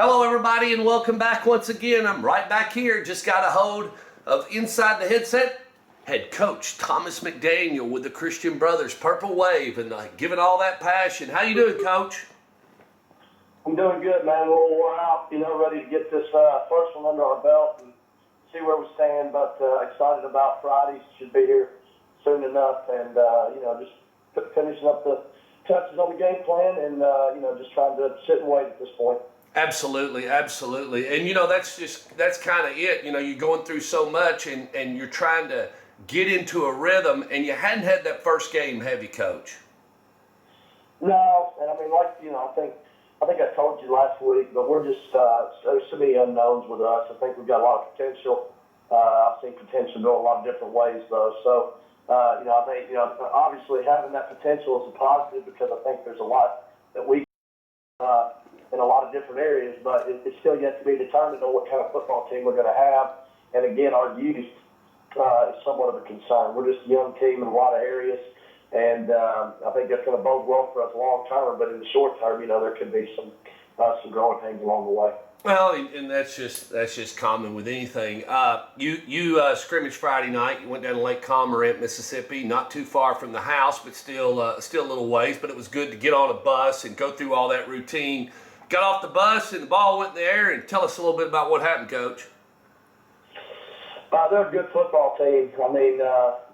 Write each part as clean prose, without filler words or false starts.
Hello, everybody, and welcome back once again. I'm right back here. Just got a hold of Inside the Headset head coach Thomas McDaniel with the Christian Brothers Purple Wave, and giving all that passion. How you doing, Coach? I'm doing good, man. A little wore out, ready to get this first one under our belt and see where we stand. But excited about Fridays. Should be here soon enough, and just finishing up the touches on the game plan, and just trying to sit and wait at this point. Absolutely. And that's kind of it. You're going through so much and you're trying to get into a rhythm, and you hadn't had that first game, have you, Coach? No, and I mean, I think I told you last week, but we're just there's so many unknowns with us. I think we've got a lot of potential. I've seen potential go a lot of different ways, though. So, I think obviously having that potential is a positive, because I think there's a lot that we in a lot of different areas, but it's still yet to be determined on what kind of football team we're going to have. And again, our youth is somewhat of a concern. We're just a young team in a lot of areas, and I think that's going to bode well for us long term. But in the short term, there could be some growing pains along the way. Well, and that's just common with anything. You scrimmaged Friday night. You went down to Lake Cormorant, Mississippi, not too far from the house, but still a little ways. But it was good to get on a bus and go through all that routine. Got off the bus and the ball went in the air. And tell us a little bit about what happened, Coach. They're a good football team. I mean, it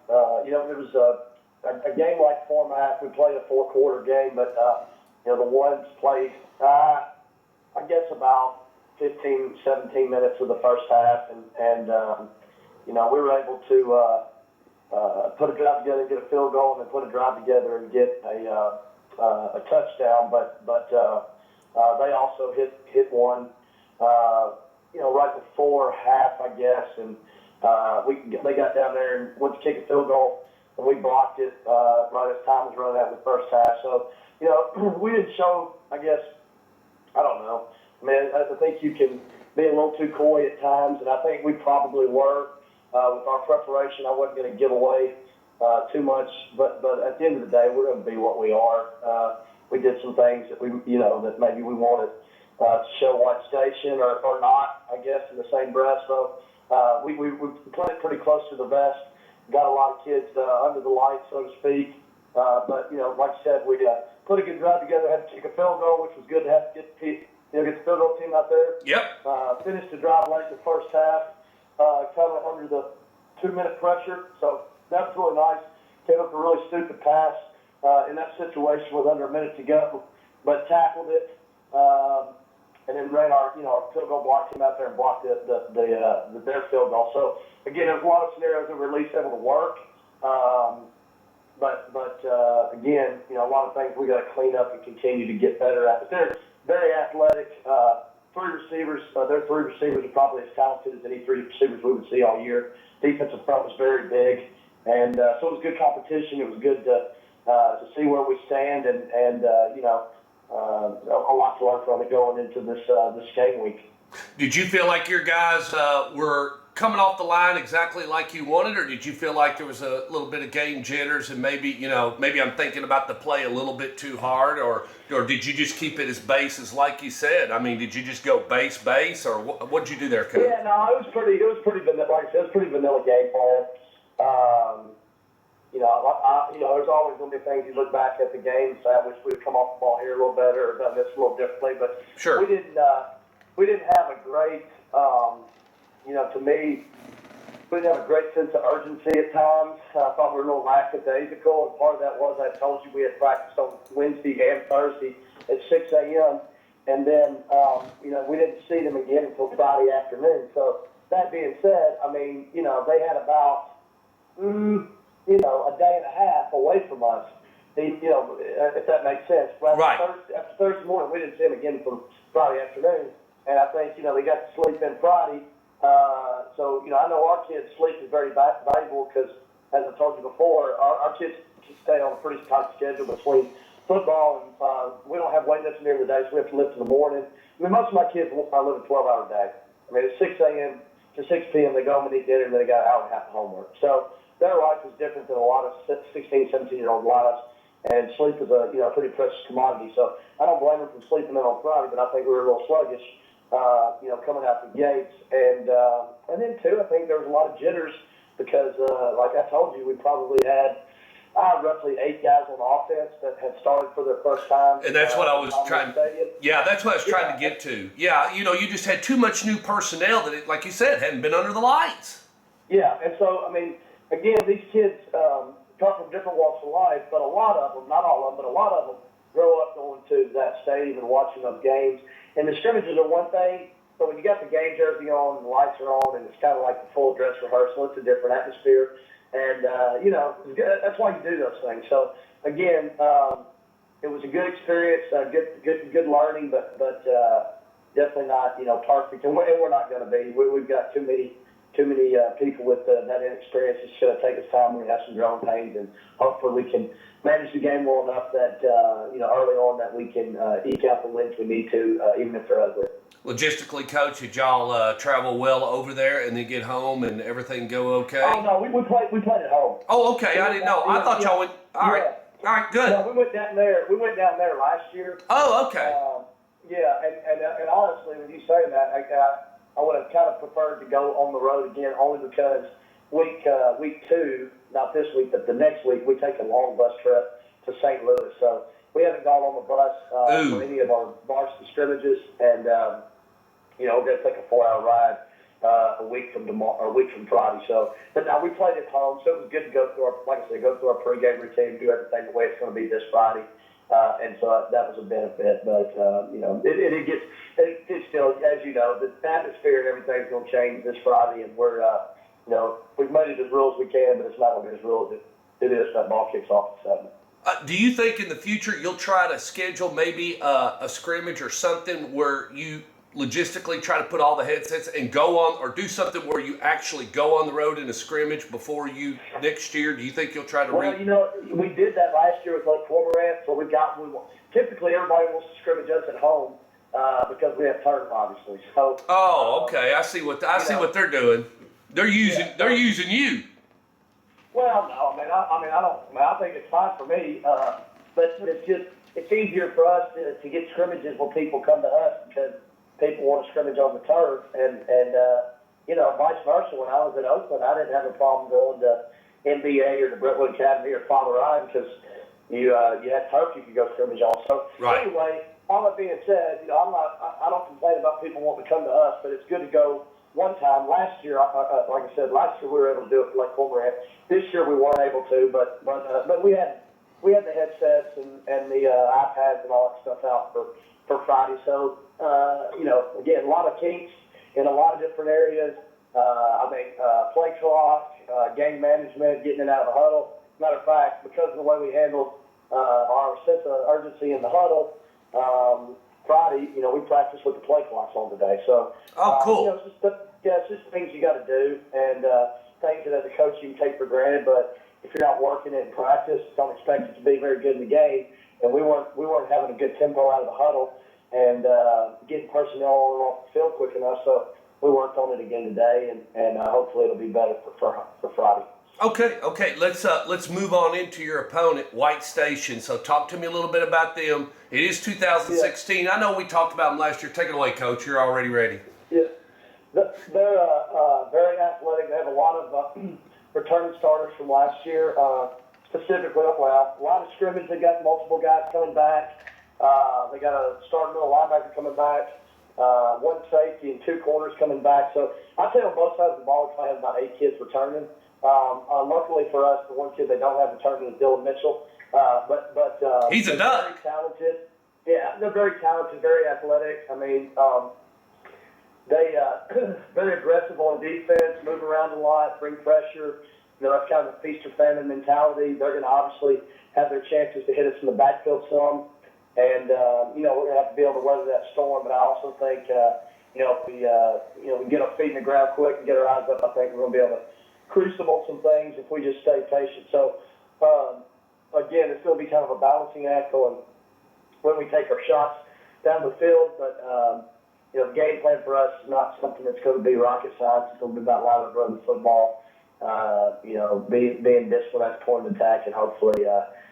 was a game-like format. We played a four-quarter game, but the ones played, I guess, about 15, 17 minutes of the first half, and we were able to put a drive together, get a field goal, and then put a drive together and get a touchdown. But they also hit one, right before half, I guess, and they got down there and went to kick a field goal, and we blocked it right as time was running out in the first half. So, we didn't show, I guess, I don't know. I mean, I think you can be a little too coy at times, and I think we probably were. With our preparation, I wasn't going to give away too much, but at the end of the day, we're going to be what we are. We did some things that that maybe we wanted to show White Station or not, I guess, in the same breath. So we played pretty close to the vest, got a lot of kids under the lights, so to speak. But like I said, we put a good drive together, had to kick a field goal, which was good to have to get the field goal team out there. Yep. Finished the drive late in the first half, kind of under the 2-minute pressure. So that's really nice. Came up a really stupid pass in that situation with under a minute to go, but tackled it, and then ran our field goal block team out there and blocked their field goal. So again, there's a lot of scenarios that we're at least able to work. But again, a lot of things we got to clean up and continue to get better at. But they're very athletic. Three receivers. Their three receivers are probably as talented as any three receivers we would see all year. Defensive front was very big, and so it was good competition. It was good to see where we stand, and a lot to learn from it going into this game week. Did you feel like your guys were coming off the line exactly like you wanted, or did you feel like there was a little bit of game jitters and maybe I'm thinking about the play a little bit too hard, or did you just keep it as base as like you said? I mean, did you just go base, or what did you do there, Coach? Yeah, no, it was pretty vanilla. Like I said, it was pretty vanilla game plan. There's always going to be things you look back at the game and say, I wish we'd come off the ball here a little better or done this a little differently. But sure. We didn't have a great, to me, we didn't have a great sense of urgency at times. I thought we were a little lackadaisical, and part of that was I told you we had practiced on Wednesday and Thursday at 6 a.m., and then, we didn't see them again until Friday afternoon. So that being said, I mean, they had about, a day and a half away from us, if that makes sense. But right. After Thursday morning, we didn't see them again until Friday afternoon. And I think, they got to sleep in Friday. So, I know our kids' sleep is very valuable because, as I told you before, our kids stay on a pretty tight schedule between football and we don't have weightlifting during the day, so we have to lift in the morning. I mean, most of my kids live a 12-hour day. I mean, at 6 a.m. to 6 p.m., they go home and eat dinner, and then they got an hour and a half of homework. So their life is different than a lot of 16, 17-year-old lives, and sleep is a pretty precious commodity. So I don't blame them for sleeping in on Friday, but I think we were a little sluggish coming out the gates. And then, too, I think there was a lot of jitters because, like I told you, we probably had roughly 8 guys on offense that had started for their first time. And that's what I was trying. Yeah, that's what I was trying to get to. Yeah, you just had too much new personnel that, like you said, hadn't been under the lights. Yeah, and so I mean, again, these kids come from different walks of life, but a lot of them, not all of them, but a lot of them grow up going to that stadium and watching those games. And the scrimmages are one thing, but when you got the game jersey on and the lights are on, and it's kind of like the full dress rehearsal, it's a different atmosphere. And, that's why you do those things. So, again, it was a good experience, good learning, but definitely not, perfect. And we're not going to be. We've got too many people with that inexperience. It's going to take us time. We have some growing pains, and hopefully we can manage the game well enough that, early on that we can eke out the wins we need to, even if they're ugly. Logistically, Coach, did y'all travel well over there and then get home and everything go okay? Oh, no, we played at home. Oh, okay. I didn't know. I thought y'all went. All right. All right, good. No, we went down there last year. Oh, okay. And honestly, when you say that, I would have kind of preferred to go on the road again, only because week 2, not this week, but the next week, we take a long bus trip to St. Louis. So we haven't gone on the bus for any of our varsity scrimmages, and we're going to take a 4-hour ride a week from Friday. So, but now we played at home, so it was good to go through our pregame routine, do everything the way it's going to be this Friday. And so that was a benefit, but it's still, as you know, the atmosphere and everything's going to change this Friday, and we're we've made it as real as we can, but it's not going to be as real as it is that ball kicks off at 7. Do you think in the future you'll try to schedule maybe a scrimmage or something where you logistically try to put all the headsets and go on, or do something where you actually go on the road in a scrimmage before you next year? Do you think you'll try to? We did that last year with Lake Cormorant, so typically everybody wants to scrimmage us at home because we have turf, obviously. So. Oh, okay. I see what they're doing. They're using you. Well, no, I think it's fine for me, but it's easier for us to get scrimmages when people come to us because people want to scrimmage on the turf, and vice versa. When I was at Oakland, I didn't have a problem going to NBA or the Brentwood Academy or Father Ryan because you had turf you could go scrimmage on. So Anyway, all that being said, I don't complain about people wanting to come to us, but it's good to go. One time last year, like I said, last year we were able to do it for Lake Cormorant. This year we weren't able to, but we had the headsets and the iPads and all that stuff out for Friday. So again, a lot of kinks in a lot of different areas. Play clock, game management, getting it out of the huddle. Matter of fact, because of the way we handled our sense of urgency in the huddle. Friday, we practiced with the play clocks on today. So, cool. It's just things you got to do, and things that as a coach you can take for granted. But if you're not working it in practice, don't expect it to be very good in the game. And we weren't having a good tempo out of the huddle and getting personnel on and off the field quick enough. So we worked on it again today, and hopefully it'll be better for Friday. Okay. Let's move on into your opponent, White Station. So talk to me a little bit about them. It is 2016. Yeah. I know we talked about them last year. Take it away, Coach. You're already ready. Yeah, they're very athletic. They have a lot of returning starters from last year. Specifically, a lot of scrimmage. They got multiple guys coming back. They got a starting middle linebacker coming back. One safety and 2 corners coming back. So I tell you, on both sides of the ball, we have about 8 kids returning. Luckily for us, the one kid they don't have returning is Dylan Mitchell. But he's a duck. Very talented. Yeah, they're very talented, very athletic. They very aggressive on defense, move around a lot, bring pressure. That's kind of a feast or famine mentality. They're going to obviously have their chances to hit us in the backfield some, and we're going to have to be able to weather that storm. But I also think if we get our feet in the ground quick and get our eyes up, I think we're going to be able to crucible some things if we just stay patient. So, again, it's going to be kind of a balancing act on when we take our shots down the field. But, the game plan for us is not something that's going to be rocket science. It's going to be about live and running football, being disciplined at the point of attack, and hopefully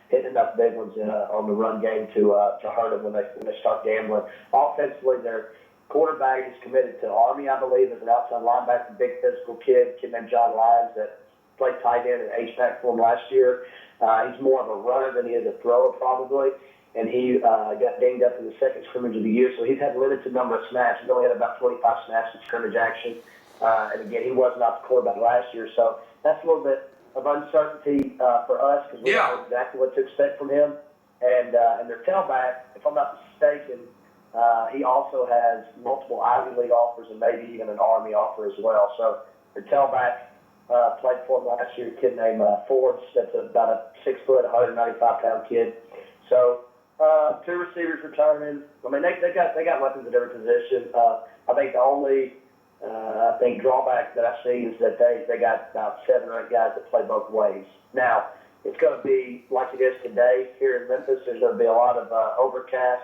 hitting enough big ones on the run game to hurt them when they start gambling. Offensively, they're quarterback is committed to Army, I believe, as an outside linebacker, big physical kid named John Lyons that played tight end at H-back for him last year. He's more of a runner than he is a thrower, probably. And he got dinged up in the second scrimmage of the year, so he's had a limited number of snaps. He's only had about 25 snaps in scrimmage action. And again, he was not the quarterback last year, so that's a little bit of uncertainty for us because we don't know exactly what to expect from him. And their tailback, if I'm not mistaken, he also has multiple Ivy League offers and maybe even an Army offer as well. So their tailback played for him last year, a kid named Forbes. That's about a 6 foot, 195-pound kid. So two receivers returning. I mean, they got weapons at every position. I think the only drawback that I see is that they got about 7 or 8 guys that play both ways. Now, it's going to be like it is today here in Memphis. There's going to be a lot of overcast,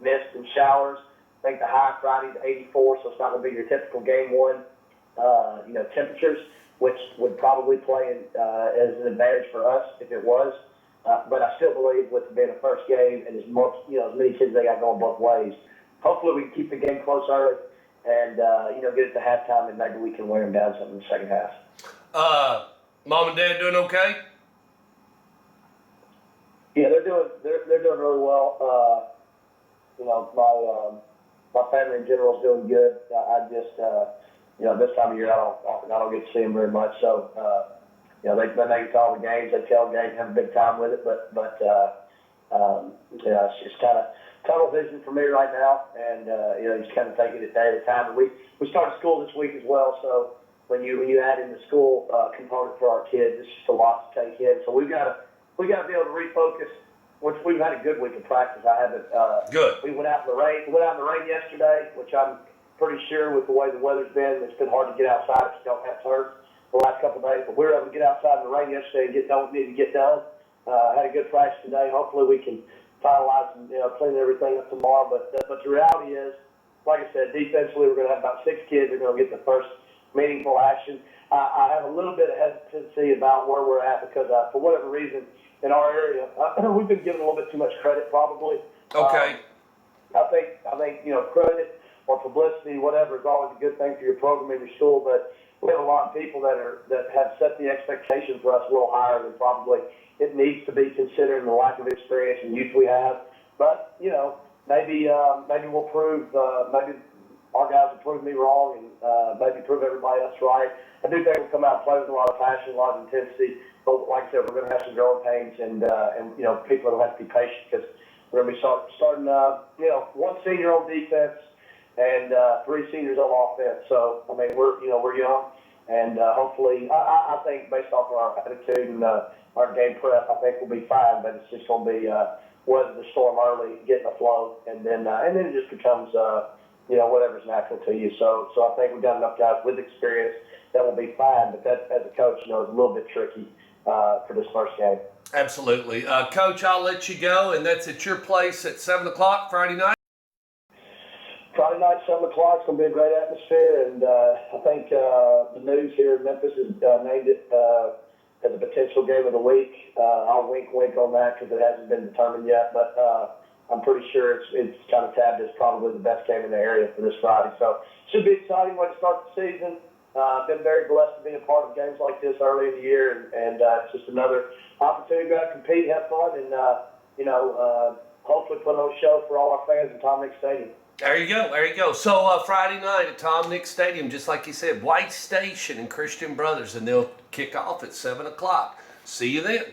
mist, and showers. I think the high Friday's 84, so it's not going to be your typical game one, temperatures, which would probably play as an advantage for us if it was. But I still believe with it being a first game and as many kids they got going both ways, hopefully we can keep the game close early and get it to halftime and maybe we can wear them down something in the second half. Mom and Dad doing okay? Yeah, they're doing really well. My family in general is doing good. I just this time of year I don't get to see them very much, so. They make it to all the games. They tell games, have a big time with it, but it's just kind of tunnel vision for me right now, and just kind of taking it day at a time. And we started school this week as well, so when you add in the school component for our kids, it's just a lot to take in. So we got to be able to refocus. Which we've had a good week of practice. I haven't. Good. We went out in the rain. We went out in the rain yesterday, which I'm pretty sure with the way the weather's been, it's been hard to get outside if you don't have turf the last couple of days, but we were able to get outside in the rain yesterday and get done what we needed to get done. Had a good practice today. Hopefully we can finalize and clean everything up tomorrow. But the reality is, like I said, defensively we're going to have about 6 kids that are going to get the first meaningful action. I have a little bit of hesitancy about where we're at because for whatever reason in our area, we've been given a little bit too much credit probably. Okay. I think credit or publicity, whatever, is always a good thing for your program and your school, but we have a lot of people that have set the expectation for us a little higher than probably it needs to be considering the lack of experience and youth we have. But maybe we'll prove maybe our guys will prove me wrong and maybe prove everybody else right. I do think we'll come out and play with a lot of passion, a lot of intensity. But like I said, we're going to have some growing pains and people will have to be patient because we're going to be starting one senior on defense and 3 seniors on offense. So I mean we're young. And hopefully, I think based off of our attitude and our game prep, I think we'll be fine. But it's just going to be weather the storm early, get in the flow, and then it just becomes whatever's natural to you. So I think we've got enough guys with experience that will be fine. But that, as a coach, is a little bit tricky for this first game. Absolutely, Coach. I'll let you go, and that's at your place at 7 o'clock Friday night. Friday night, 7 o'clock, it's going to be a great atmosphere, and I think the news here in Memphis has named it as a potential game of the week. I'll wink on that because it hasn't been determined yet, but I'm pretty sure it's kind of tabbed as probably the best game in the area for this Friday. So it should be exciting way to start the season. I've been very blessed to be a part of games like this early in the year, and it's just another opportunity to go out and compete, have fun, and hopefully put on a show for all our fans in Tom Nick Stadium. There you go. So Friday night at Tom Nick Stadium, just like you said, White Station and Christian Brothers, and they'll kick off at 7 o'clock. See you then.